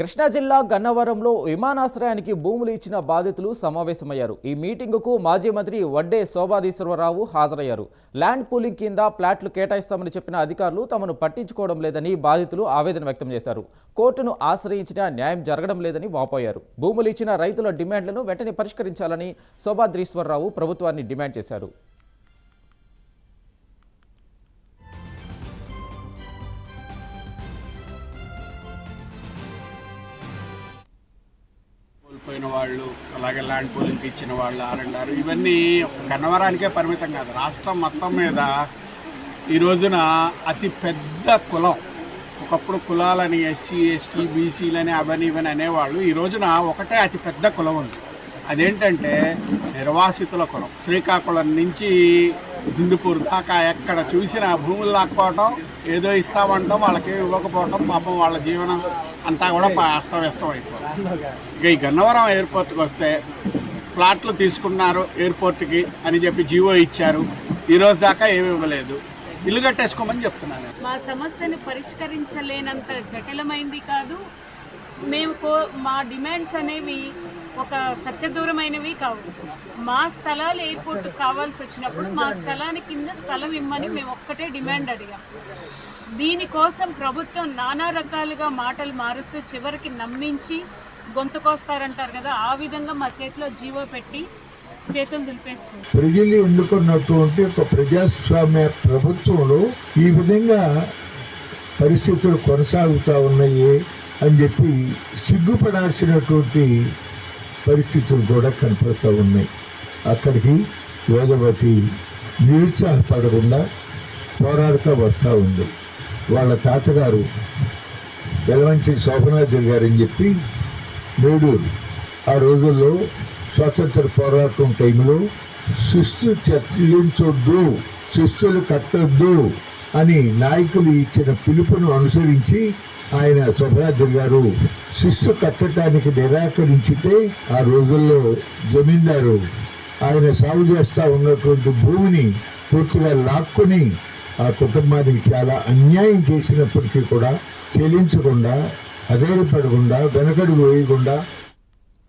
కృష్ణా జిల్లా గన్నవరంలో విమానాశ్రయానికి భూములు ఇచ్చిన బాధితులు సమావేశమయ్యారు. ఈ మీటింగుకు మాజీ మంత్రి వడ్డే శోభాధీశ్వరరావు హాజరయ్యారు. ల్యాండ్ పూలింగ్ కింద ఫ్లాట్లు కేటాయిస్తామని చెప్పిన అధికారులు తమను పట్టించుకోవడం లేదని బాధితులు ఆవేదన వ్యక్తం చేశారు. కోర్టును ఆశ్రయించినా న్యాయం జరగడం లేదని వాపోయారు. భూములు ఇచ్చిన రైతుల డిమాండ్లను వెంటనే పరిష్కరించాలని శోభాధీశ్వరరావు ప్రభుత్వాన్ని డిమాండ్ చేశారు. కోల్పోయిన వాళ్ళు, అలాగే ల్యాండ్ పూలింగ్కి ఇచ్చిన వాళ్ళు ఆర్ఎండ్ఆర్ ఇవన్నీ గన్నవరానికే పరిమితం కాదు, రాష్ట్రం మొత్తం మీద ఈ రోజున అతి పెద్ద కులం. ఒకప్పుడు కులాలని ఎస్సీ ఎస్టీ బీసీలని అవని ఇవని అనేవాళ్ళు. ఈ రోజున ఒకటే అతి పెద్ద కులం ఉంది, అదేంటంటే నిర్వాసితుల కులం. శ్రీకాకుళం నుంచి హిందూపూర్ దాకా ఎక్కడ చూసినా భూములు లాక్కోవటం, ఏదో ఇస్తామంటాం, వాళ్ళకి ఇవ్వకపోవటం, పాపం వాళ్ళ జీవనం అంతా కూడా అస్తవ్యస్తం అయిపోతుంది. ఇక ఈ గన్నవరం ఎయిర్పోర్ట్కి వస్తే ఫ్లాట్లు తీసుకున్నారు ఎయిర్పోర్ట్కి అని చెప్పి జీవో ఇచ్చారు, ఈరోజు దాకా ఏమి ఇవ్వలేదు. ఇల్లు కట్టేసుకోమని చెప్తున్నాను. మా సమస్యను పరిష్కరించలేనంత జటిలమైంది కాదు. మా డిమాండ్స్ అనేవి ఒక సత్యదూరమైనవి కావు. మా స్థలాలు ఎయిర్పోర్ట్ కావాల్సి వచ్చినప్పుడు మా స్థలానికి కింద స్థలం ఇమ్మని మేము ఒక్కటే డిమాండ్ అడిగాం. దీనికోసం ప్రభుత్వం నానా రకాలుగా మాటలు మారుస్తూ చివరికి నమ్మించి గొంతుకొస్తారంటారు కదా, ఆ విధంగా మా చేతిలో జీవో పెట్టి చేతులు దులిపేసుకుంటారు. ప్రజలు ఎన్నుకున్నటువంటి ఒక ప్రజాస్వామ్య ప్రభుత్వంలో ఈ విధంగా పరిస్థితులు కొనసాగుతూ ఉన్నాయి అని చెప్పి సిగ్గుపడాల్సినటువంటి పరిస్థితులు కూడా కనపడుతూ ఉన్నాయి. అక్కడికి వేదవతి నిరుత్సాహపడకుండా పోరాడుతూ వస్తూ ఉంది. వాళ్ళ తాతగారు వెలవంచి శోభనాథులు గారని చెప్పి నేడూరు ఆ రోజుల్లో స్వాతంత్ర పోరాటం టైంలో శిస్తు చెల్లించొద్దు, శిస్తులు కట్టొద్దు అని నాయకులు ఇచ్చిన పిలుపును అనుసరించి ఆయన శోభనాథులు గారు శిస్తు కట్టడానికి నిరాకరించితే ఆ రోజుల్లో జమీందారు ఆయన సాగు చేస్తూ ఉన్నటువంటి భూమిని పూర్తిగా లాక్కుని ఆ కుటుంబానికి చాలా అన్యాయం చేసినప్పటికీ కూడా చెల్లించకుండా, అధైర్యపడకుండా, వెనకడుగు వేయకుండా